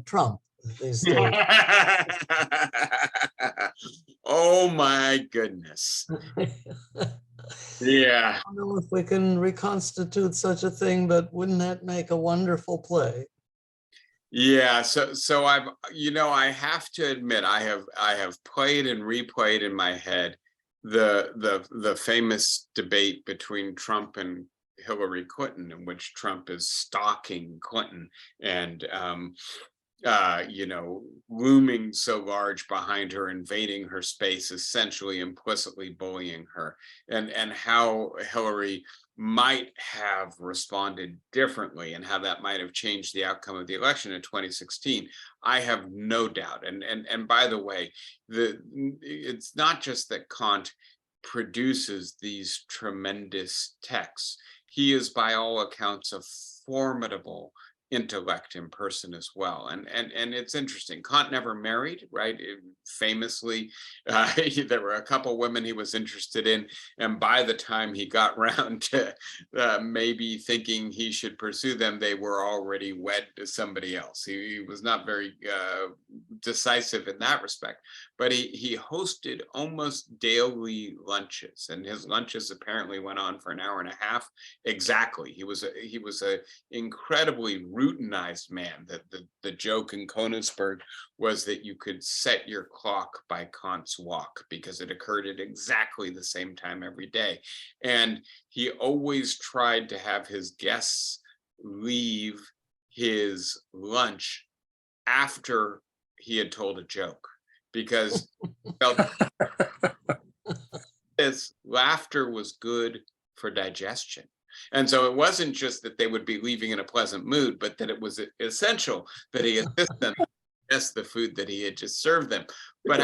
[SPEAKER 2] Trump these days.
[SPEAKER 1] Oh my goodness. Yeah.
[SPEAKER 2] I don't know if we can reconstitute such a thing, but wouldn't that make a wonderful play?
[SPEAKER 1] Yeah, so I've, I have to admit, I have played and replayed in my head the famous debate between Trump and Hillary Clinton, in which Trump is stalking Clinton and looming so large behind her, invading her space, essentially implicitly bullying her, and how Hillary might have responded differently and how that might have changed the outcome of the election in 2016. I have no doubt. And by the way, it's not just that Kant produces these tremendous texts. He is, by all accounts, a formidable intellect in person as well. And it's interesting. Kant never married, right? Famously, there were a couple women he was interested in, and by the time he got round to maybe thinking he should pursue them, they were already wed to somebody else. He was not very decisive in that respect, but he hosted almost daily lunches, and his lunches apparently went on for an hour and a half exactly. He was a incredibly routinized man. That the joke in Königsberg was that you could set your clock by Kant's walk because it occurred at exactly the same time every day. And he always tried to have his guests leave his lunch after he had told a joke, because his laughter was good for digestion. And so it wasn't just that they would be leaving in a pleasant mood, but that it was essential that he assist them to digest the food that he had just served them. But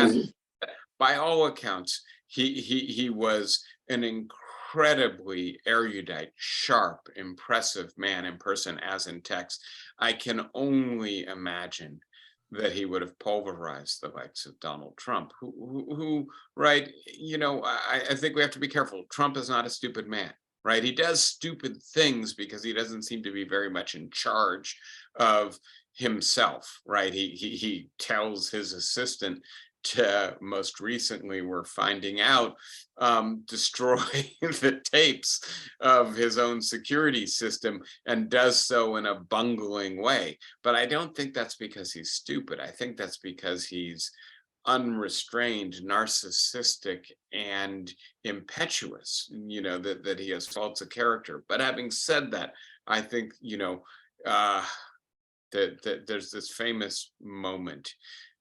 [SPEAKER 1] by all accounts, he was an incredibly erudite, sharp, impressive man in person as in text. I can only imagine that he would have pulverized the likes of Donald Trump, who right, I think we have to be careful. Trump is not a stupid man, right? He does stupid things because he doesn't seem to be very much in charge of himself, right? He tells his assistant to, most recently we're finding out, destroy the tapes of his own security system, and does so in a bungling way. But I don't think that's because he's stupid. I think that's because he's unrestrained, narcissistic, and impetuous, that he has faults of character. But having said that, I think, that there's this famous moment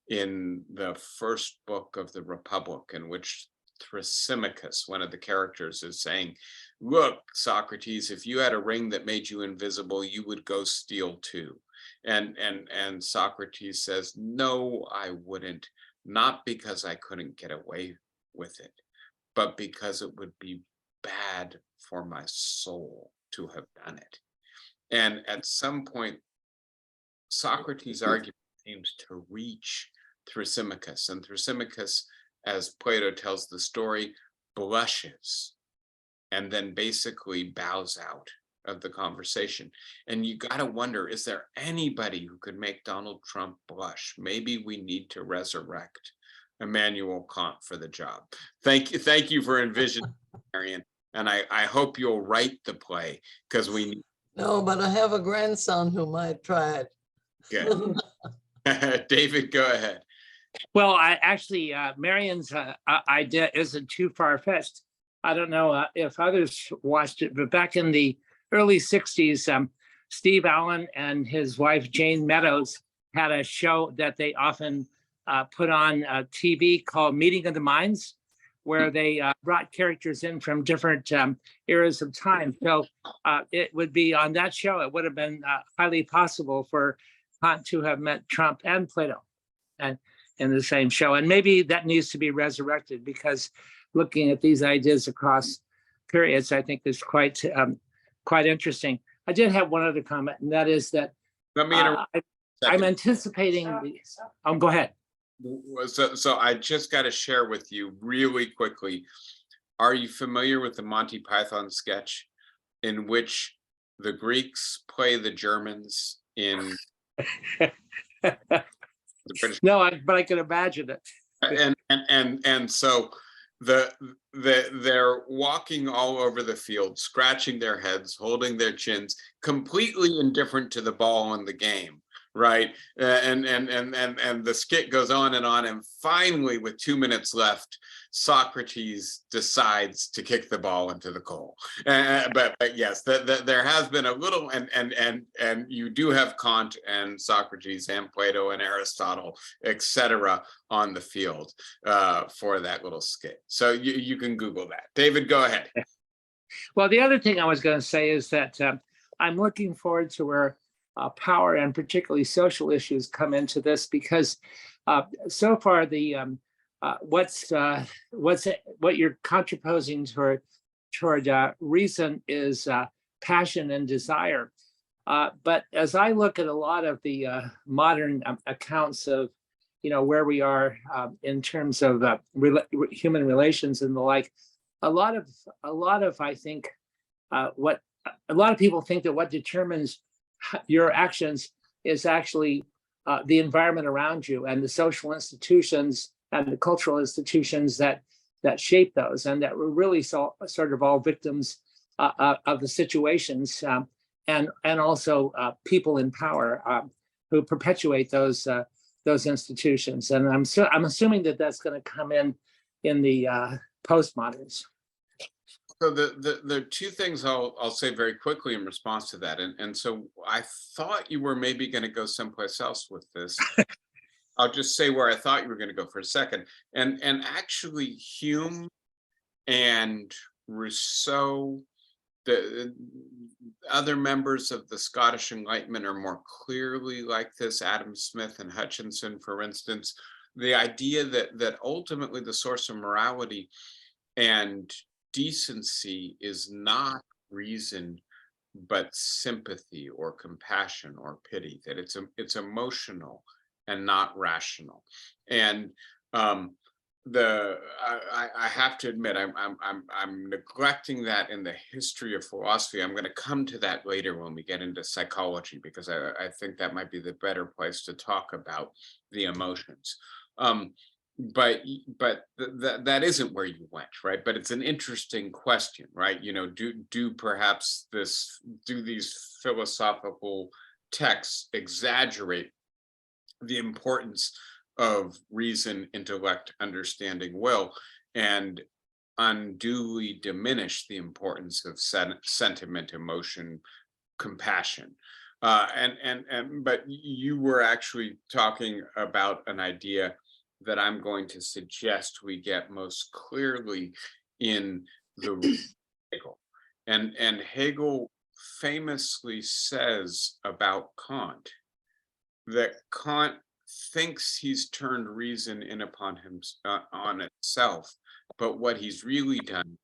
[SPEAKER 1] in the first book of the Republic in which Thrasymachus, one of the characters, is saying, look, Socrates, if you had a ring that made you invisible, you would go steal too. And Socrates says, no, I wouldn't, not because I couldn't get away with it, but because it would be bad for my soul to have done it. And at some point, Socrates' argument seems to reach Thrasymachus, and Thrasymachus, as Plato tells the story, blushes and then basically bows out of the conversation. And you got to wonder, is there anybody who could make Donald Trump blush? Maybe we need to resurrect Immanuel Kant for the job. Thank you for envisioning, Marion. And I hope you'll write the play, because we need.
[SPEAKER 2] No, but I have a grandson who might try it.
[SPEAKER 1] Good. David, go ahead.
[SPEAKER 3] Well, I actually, Marion's idea isn't too far-fetched. I don't know if others watched it, but back in the early 60s, Steve Allen and his wife, Jane Meadows, had a show that they often put on TV called Meeting of the Minds, where they brought characters in from different eras of time. So it would be on that show, it would have been highly possible for Kant to have met Trump and Plato and in the same show. And maybe that needs to be resurrected, because looking at these ideas across periods, I think is quite interesting. I did have one other comment, and that is that I'm anticipating. Go ahead.
[SPEAKER 1] So I just got to share with you really quickly. Are you familiar with the Monty Python sketch in which the Greeks play the Germans in the British?
[SPEAKER 3] No, but I can imagine it.
[SPEAKER 1] And so they're walking all over the field, scratching their heads, holding their chins, completely indifferent to the ball and the game. Right. And the skit goes on, and finally, with 2 minutes left, Socrates decides to kick the ball into the goal. But yes, there has been a little, and you do have Kant and Socrates and Plato and Aristotle, etc., on the field for that little skit. So you can Google that. David, go ahead.
[SPEAKER 3] Well, the other thing I was going to say is that I'm looking forward to where power and particularly social issues come into this, because so far the what you're contraposing toward reason is passion and desire. But as I look at a lot of the modern accounts of where we are in terms of human relations and the like, a lot of I think what a lot of people think that what determines your actions is actually the environment around you and the social institutions and the cultural institutions that shape those, and that we're really sort of all victims of the situations and also people in power who perpetuate those institutions. And I'm assuming that that's going to come in the postmoderns.
[SPEAKER 1] So the two things I'll say very quickly in response to that, and so I thought you were maybe going to go someplace else with this. I'll just say where I thought you were going to go for a second, and actually Hume and Rousseau, the other members of the Scottish Enlightenment are more clearly like this. Adam Smith and Hutchinson, for instance, the idea that ultimately the source of morality and decency is not reason, but sympathy or compassion or pity, that it's emotional and not rational. And I have to admit, I'm neglecting that in the history of philosophy. I'm going to come to that later when we get into psychology, because I think that might be the better place to talk about the emotions. But that isn't where you went, right? But it's an interesting question, right? Do perhaps these philosophical texts exaggerate the importance of reason, intellect, understanding, will, and unduly diminish the importance of sentiment, emotion, compassion? But you were actually talking about an idea that I'm going to suggest we get most clearly in the Hegel. And Hegel famously says about Kant that Kant thinks he's turned reason in upon him on itself, but what he's really done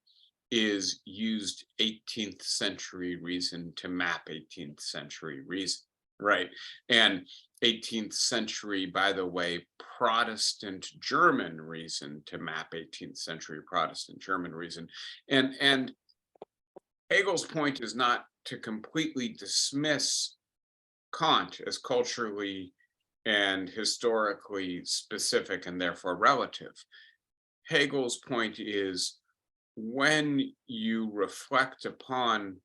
[SPEAKER 1] is used 18th century reason to map 18th century reason, right? And 18th century, by the way, Protestant German reason to map 18th century Protestant German reason. And Hegel's point is not to completely dismiss Kant as culturally and historically specific and therefore relative. Hegel's point is when you reflect upon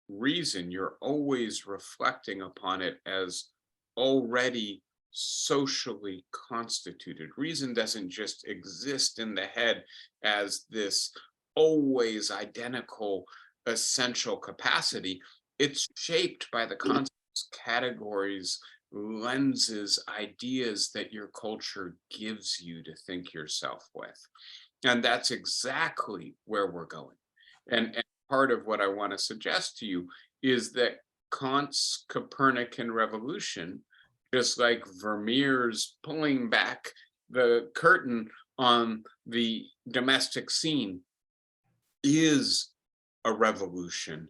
[SPEAKER 1] reason, you're always reflecting upon it as already socially constituted. Reason doesn't just exist in the head as this always identical essential capacity. It's shaped by the concepts, categories, lenses, ideas that your culture gives you to think yourself with. And that's exactly where we're going. And part of what I want to suggest to you is that Kant's Copernican revolution, just like Vermeer's pulling back the curtain on the domestic scene, is a revolution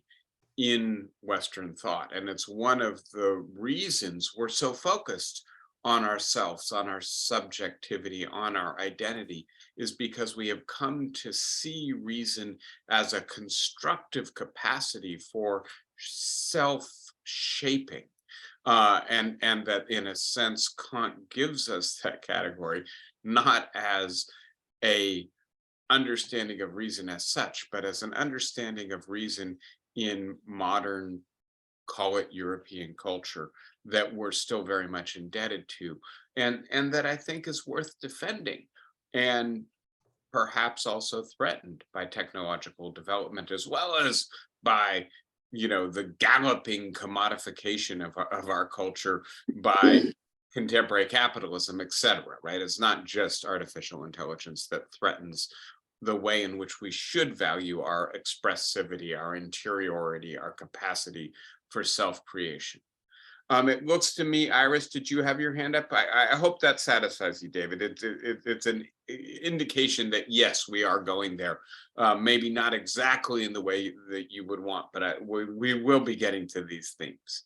[SPEAKER 1] in Western thought. And it's one of the reasons we're so focused on ourselves, on our subjectivity, on our identity, is because we have come to see reason as a constructive capacity for self-shaping. And that in a sense, Kant gives us that category, not as a understanding of reason as such, but as an understanding of reason in modern, call it European culture, that we're still very much indebted to, and that I think is worth defending, and perhaps also threatened by technological development, as well as by, the galloping commodification of our culture by contemporary capitalism, et cetera, right? It's not just artificial intelligence that threatens the way in which we should value our expressivity, our interiority, our capacity for self-creation. It looks to me, Iris, did you have your hand up? I hope that satisfies you, David. It's an indication that yes, we are going there. Maybe not exactly in the way that you would want, but we will be getting to these themes.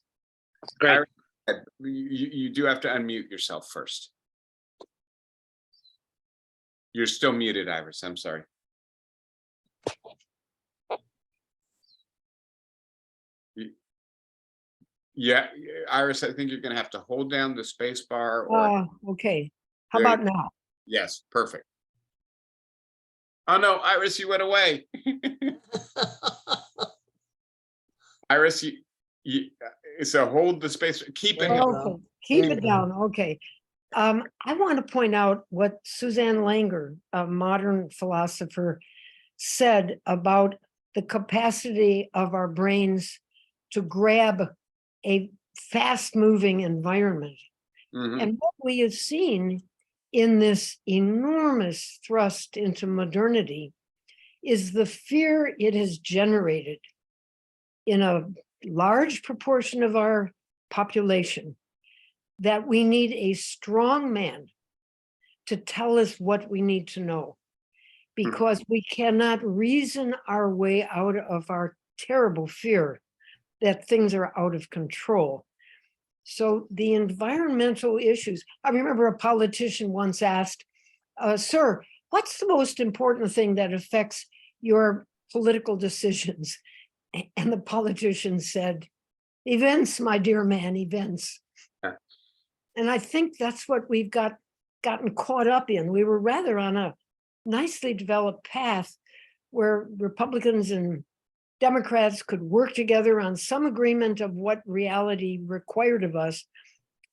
[SPEAKER 3] Great.
[SPEAKER 1] Iris, you do have to unmute yourself first. You're still muted, Iris. I'm sorry. Yeah, Iris, I think you're going to have to hold down the space bar. Or
[SPEAKER 4] Okay. How
[SPEAKER 1] There you-
[SPEAKER 4] about now?
[SPEAKER 1] yes, perfect. Oh no, Iris, you went away. Iris, so hold the space. Keep it.
[SPEAKER 2] There you
[SPEAKER 4] Okay,
[SPEAKER 2] go.
[SPEAKER 4] keep
[SPEAKER 2] There you
[SPEAKER 4] it
[SPEAKER 2] go.
[SPEAKER 4] down. Okay. I want to point out what Suzanne Langer, a modern philosopher, said about the capacity of our brains to grab a fast-moving environment.
[SPEAKER 1] Mhm.
[SPEAKER 4] And what we have seen in this enormous thrust into modernity is the fear it has generated in a large proportion of our population that we need a strong man to tell us what we need to know, because we cannot reason our way out of our terrible fear that things are out of control. So the environmental issues, I remember a politician once asked, sir, what's the most important thing that affects your political decisions? And the politician said, events, my dear man, events.
[SPEAKER 1] Yeah.
[SPEAKER 4] And I think that's what we've gotten caught up in. We were rather on a nicely developed path where Republicans and Democrats could work together on some agreement of what reality required of us.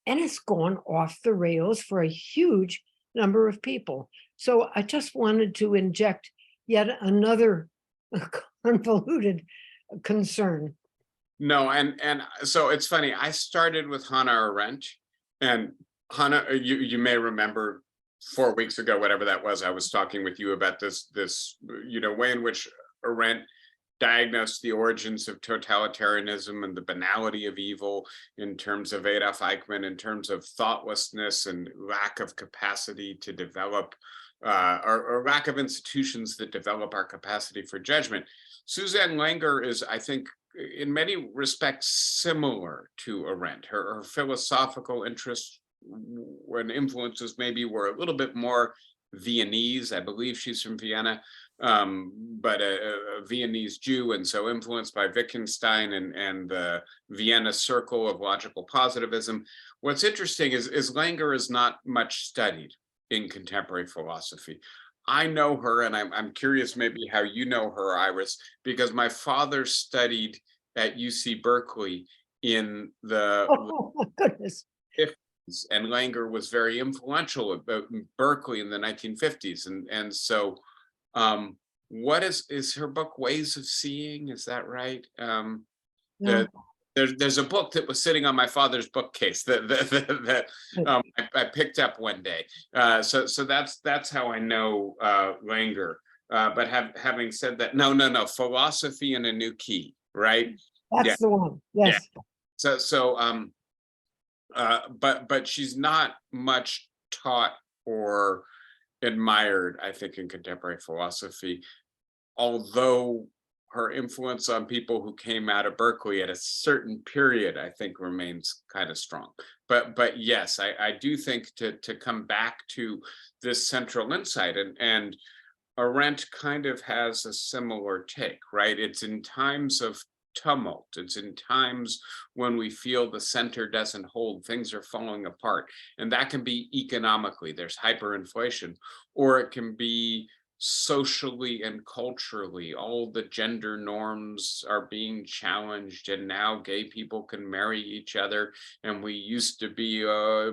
[SPEAKER 4] And it's gone off the rails for a huge number of people. So I just wanted to inject yet another convoluted concern.
[SPEAKER 1] No, and so it's funny. I started with Hannah Arendt, and Hannah, you may remember 4 weeks ago, whatever that was, I was talking with you about this way in which Arendt diagnosed the origins of totalitarianism and the banality of evil in terms of Adolf Eichmann, in terms of thoughtlessness and lack of capacity to develop, or lack of institutions that develop our capacity for judgment. Suzanne Langer is, I think, in many respects similar to Arendt. Her philosophical interests and influences maybe were a little bit more Viennese. I believe she's from Vienna. but a Viennese Jew, and so influenced by Wittgenstein and the Vienna circle of logical positivism. What's interesting is Langer is not much studied in contemporary philosophy. I know her, and I'm curious maybe how you know her, Iris, because my father studied at UC Berkeley in the
[SPEAKER 4] Oh, my goodness.
[SPEAKER 1] 50s, and Langer was very influential at Berkeley in the 1950s, and so what is her book, Ways of Seeing? Is that right?
[SPEAKER 4] No.
[SPEAKER 1] There's a book that was sitting on my father's bookcase that I picked up one day. So that's how I know Langer. But having said that, no, Philosophy in a New Key, right?
[SPEAKER 4] That's
[SPEAKER 1] Yeah.
[SPEAKER 4] the one. Yes.
[SPEAKER 1] But she's not much taught or admired, I think, in contemporary philosophy, although her influence on people who came out of Berkeley at a certain period, I think, remains kind of strong. But yes, I do think to come back to this central insight, and Arendt kind of has a similar take, right? It's in times of tumult, it's in times when we feel the center doesn't hold, things are falling apart, and that can be economically, there's hyperinflation, or it can be socially and culturally. All the gender norms are being challenged, and now gay people can marry each other, and we used to be a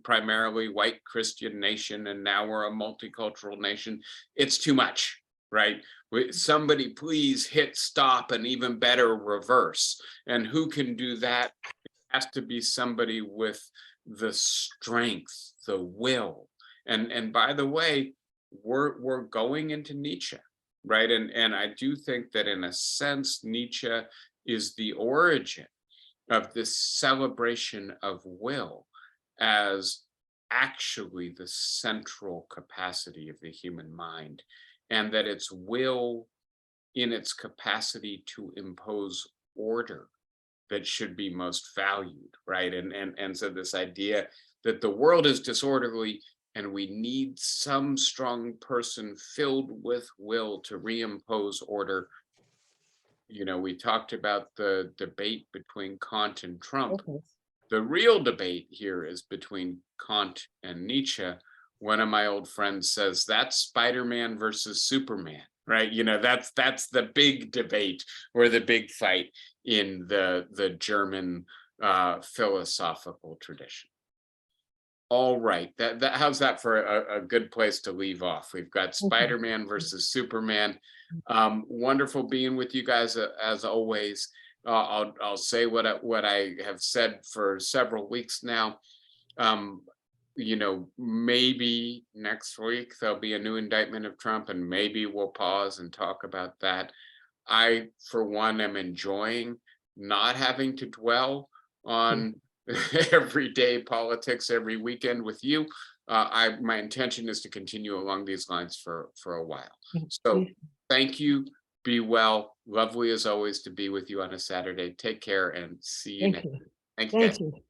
[SPEAKER 1] primarily white Christian nation, and now we're a multicultural nation. It's too much, right? Somebody please hit stop, and even better, reverse. And who can do that? It has to be somebody with the strength, the will. And by the way, we're going into Nietzsche, right? And I do think that in a sense, Nietzsche is the origin of this celebration of will as actually the central capacity of the human mind, and that it's will in its capacity to impose order that should be most valued, right? And so this idea that the world is disorderly, and we need some strong person filled with will to reimpose order. You know, we talked about the debate between Kant and Trump.
[SPEAKER 4] Okay.
[SPEAKER 1] The real debate here is between Kant and Nietzsche. One of my old friends says that's Spider-Man versus Superman, right? You know, that's the big debate, or the big fight in the German philosophical tradition. All right, how's that for a good place to leave off? We've got Spider-Man versus Superman. Wonderful being with you guys as always. I'll say what I have said for several weeks now. You know, maybe next week there'll be a new indictment of Trump, and maybe we'll pause and talk about that. I, for one, am enjoying not having to dwell on everyday politics every weekend with you. My intention is to continue along these lines for a while. So thank you. Be well. Lovely as always to be with you on a Saturday. Take care and see you next week. Thank you, guys.
[SPEAKER 4] Thank you.